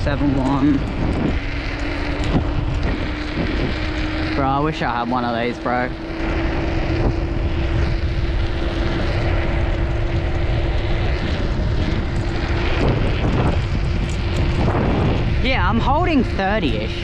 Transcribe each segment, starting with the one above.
7.1. Bro, I wish I had one of these, bro. Yeah, I'm holding 30-ish.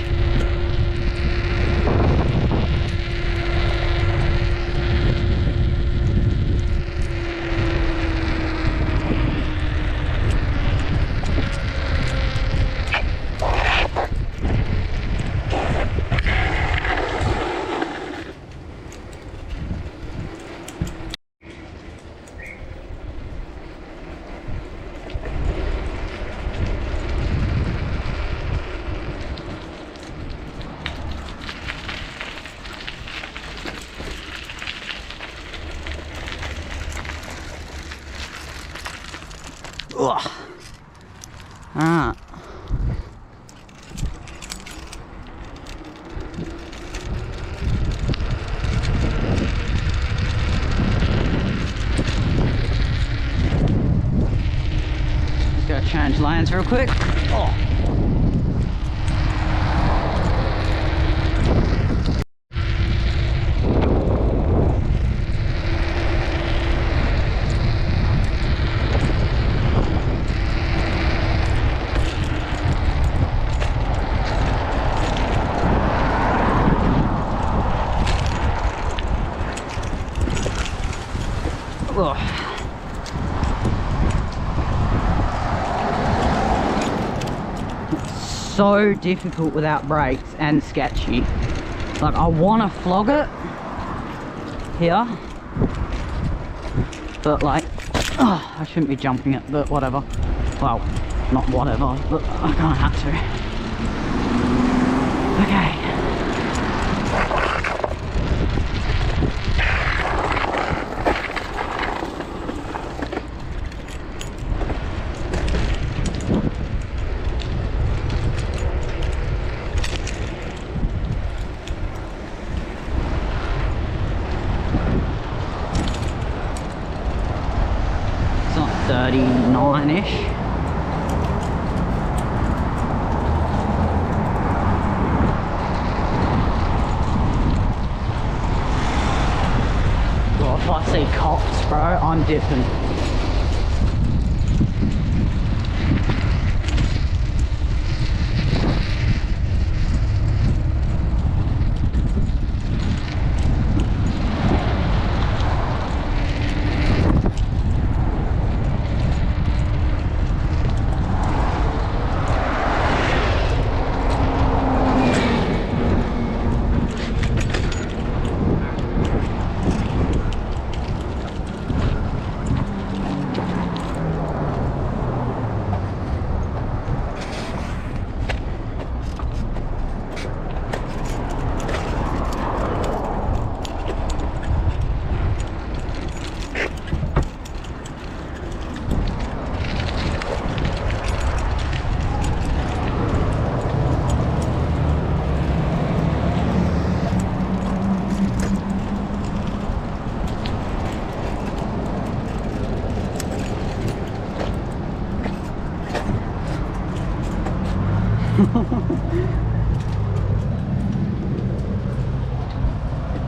Ugh. Alright. Just gotta change lanes real quick. Oh. Ugh. It's so difficult without brakes and sketchy. Like, I want to flog it here, but like, I shouldn't be jumping it, but whatever. Well, not whatever, but I kind of had to. Okay. It's not 39-ish. Well, if I see cops, bro, I'm dipping.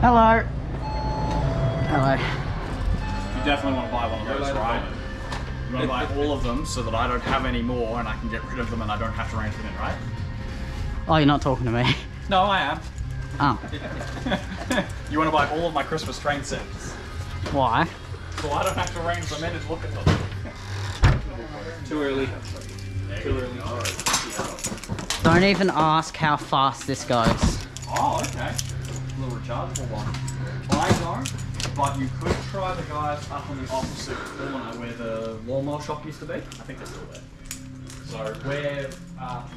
Hello. Hello. You definitely want to buy one of those, right? You want to buy all of them so that I don't have any more and I can get rid of them and I don't have to range them in, right? Oh, you're not talking to me? No, I am. Oh. You want to buy all of my Christmas train sets? Why? So I don't have to range them in and look at them. Too early. Too early. Don't even ask how fast this goes. Oh, okay. A little rechargeable one. I don't, but you could try the guys up on the opposite corner where the lawnmower shop used to be. I think they're still there. So where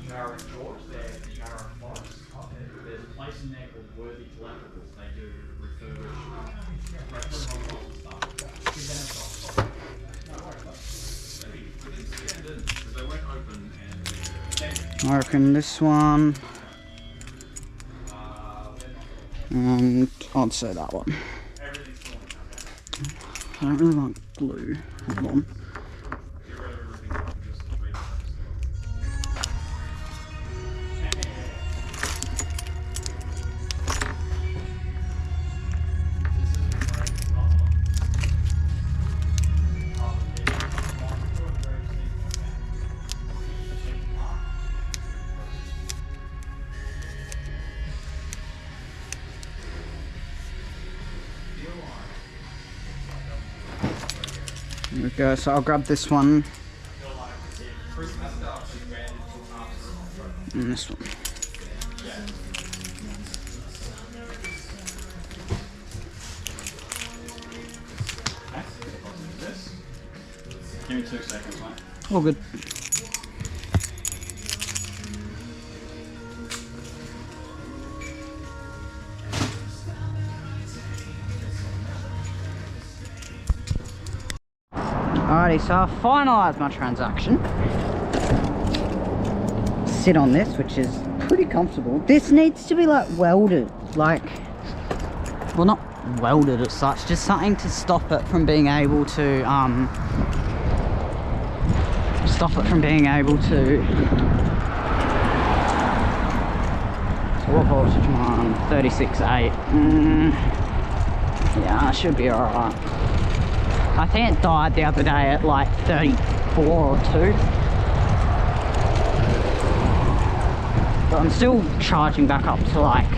Jarrah and George, they're Jarrah and Forest up there. There's a place in there called Worthy Collectibles. They do refurbish retro mobiles and stuff. Give them a shot. No worries. Maybe we can stand in because they won't open and. I reckon this one. And I'd say that one. I don't really want glue. Hold on. There we go, so I'll grab this one. And this one. Give me 2 seconds, mate. All good. Alrighty, so I've finalised my transaction. Sit on this, which is pretty comfortable. This needs to be like welded, like, well, not welded as such, just something to stop it from being able to, so what voltage am I on? 36.8. Yeah, I should be alright. I think it died the other day at like 34 or 2. But I'm still charging back up to like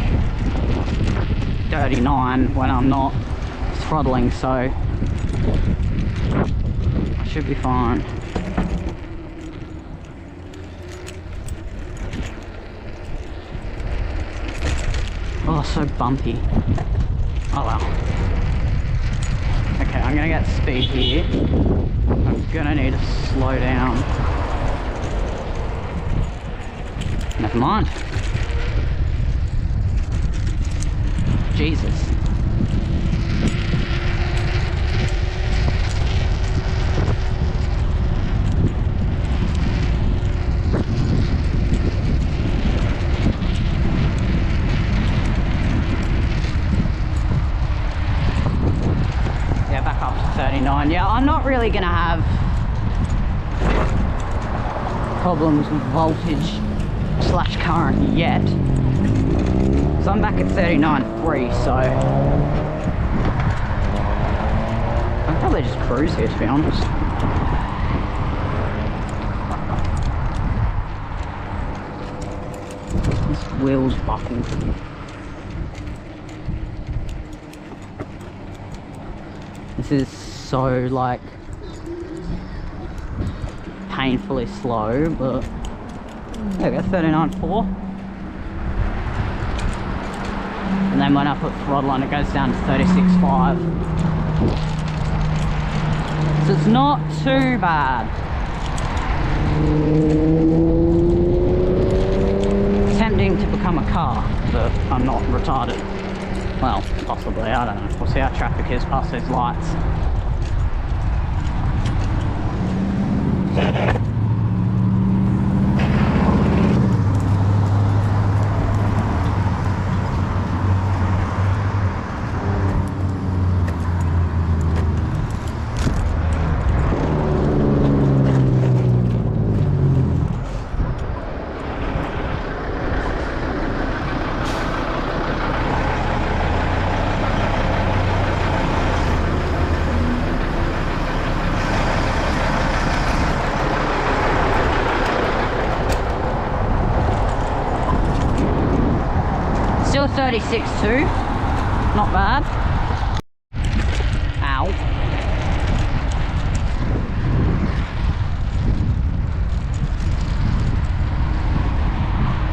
39 when I'm not throttling, so I should be fine. Oh, so bumpy. Oh well. Okay, I'm gonna get speed here. I'm gonna need to slow down. Never mind. Jesus. Yeah, I'm not really gonna have problems with voltage slash current yet, so I'm back at 39.3, so I'll probably just cruise here, to be honest. This wheel's buckled. This is so like painfully slow, but there we go, 39.4. And then when I put throttle on, it goes down to 36.5. So it's not too bad. It's tempting to become a car, but I'm not retarded. Well, possibly, I don't know. We'll see how traffic is past these lights. Still 36.2, not bad. Ow.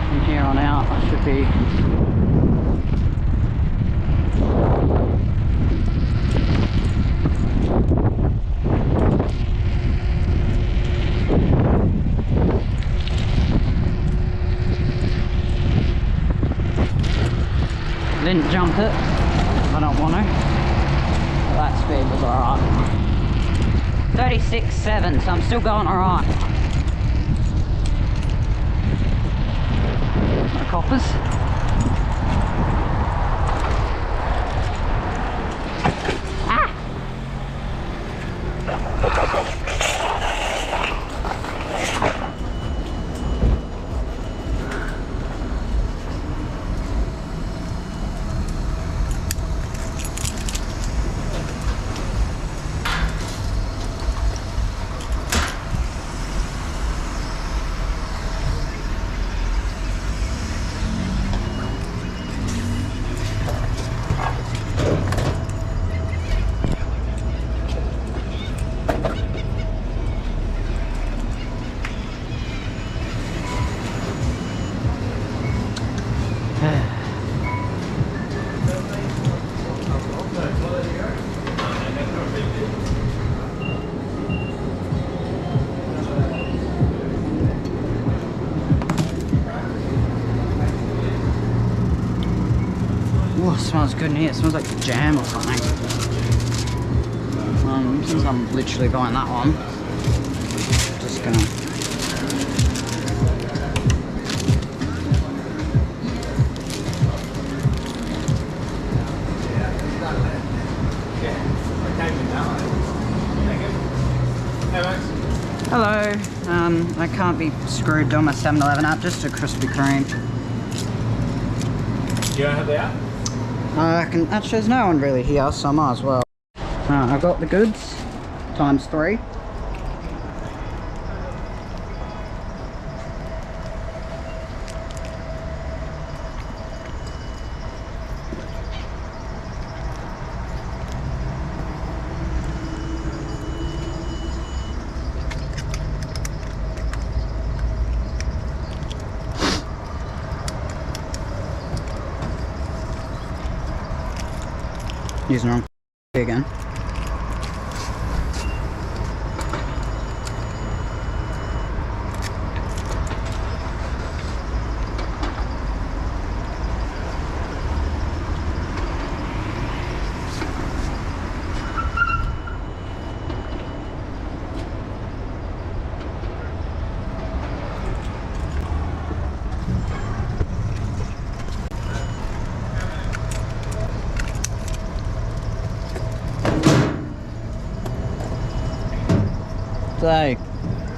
From here on out, I should be didn't jump it, I don't want to. That speed was alright. 36.7, so I'm still going alright. No coppers. Ah! Oh, it smells good in here. It smells like jam or something. Since I'm literally buying that one, just gonna. Hello. I can't be screwed on my 7-Eleven app. Just a Krispy Kreme. You don't have the app? I can. Actually, there's no one really here, so I might as well. I got the goods times 3. Using wrong again.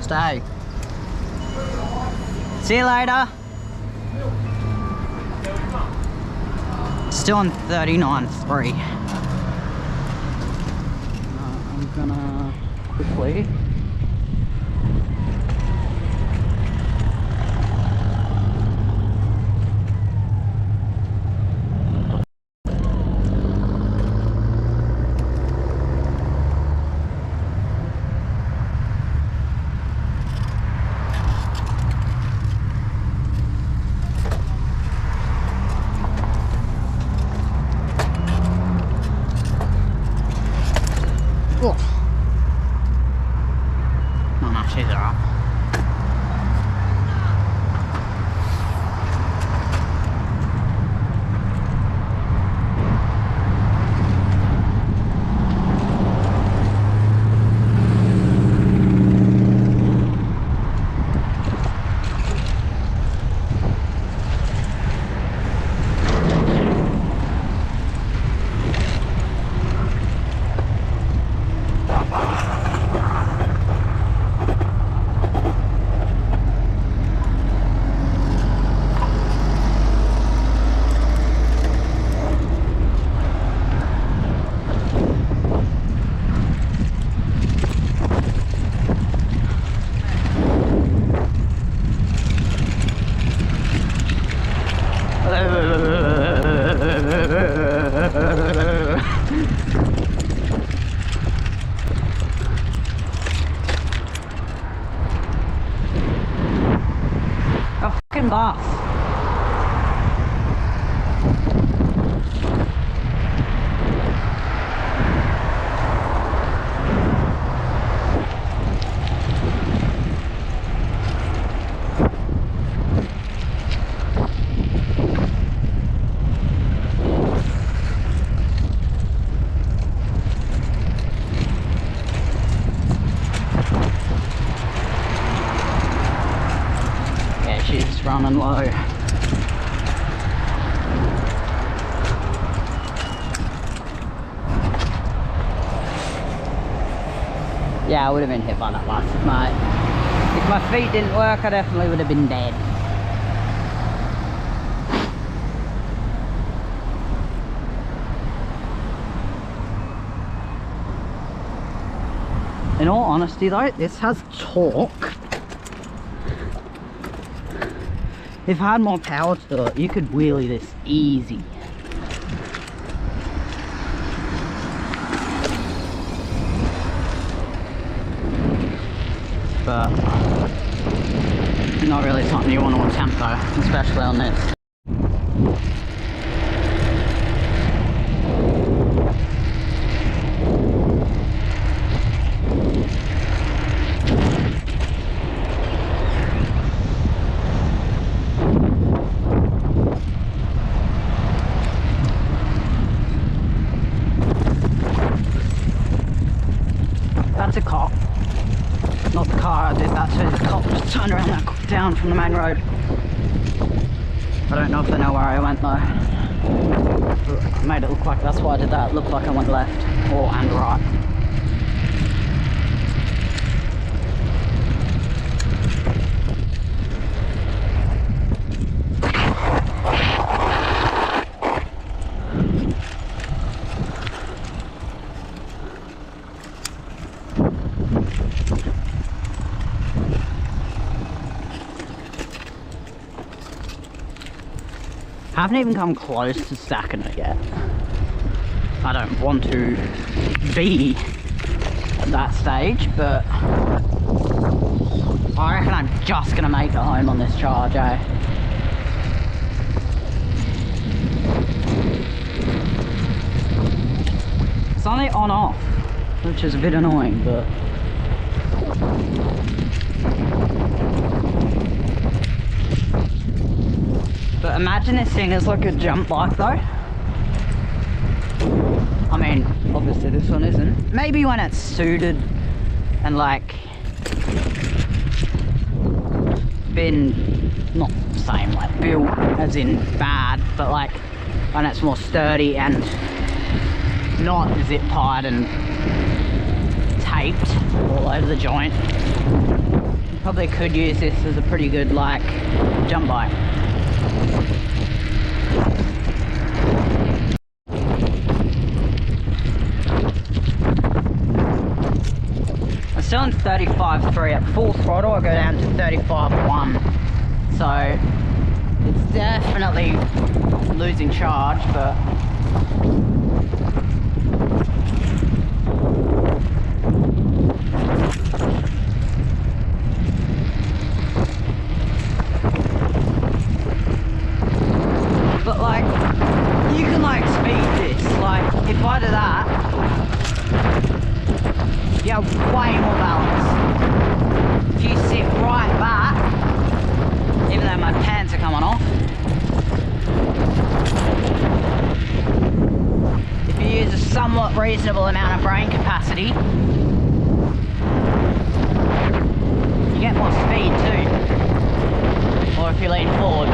Stay. See you later. Still on 39.3. I'm gonna quickly. Oh. No, she's alright. A fucking bus. She's running low. Yeah, I would have been hit by that bus, mate. If my feet didn't work, I definitely would have been dead. In all honesty though, this has torque. If I had more power to it, you could wheelie this easy. But not really something you want to attempt though, especially on this. turned around that down from the main road. I don't know if they know where I went though. I made it look like, that's why I did that. It looked like I went left or and right. I haven't even come close to stacking it yet. I don't want to be at that stage, but I reckon I'm just gonna make it home on this charge, eh? It's only on off, which is a bit annoying, but imagine this thing is like a jump bike though. I mean, obviously this one isn't. Maybe when it's suited and like been, not saying like built as in bad, but like when it's more sturdy and not zip tied and taped all over the joint. You probably could use this as a pretty good like jump bike. I'm still in 35.3 at full throttle. I go down to 35.1, so it's definitely losing charge, but like, you can like speed this, like if I do that, you have way more balance. If you sit right back, even though my pants are coming off, if you use a somewhat reasonable amount of brain capacity, you get more speed too. Or if you lean forward.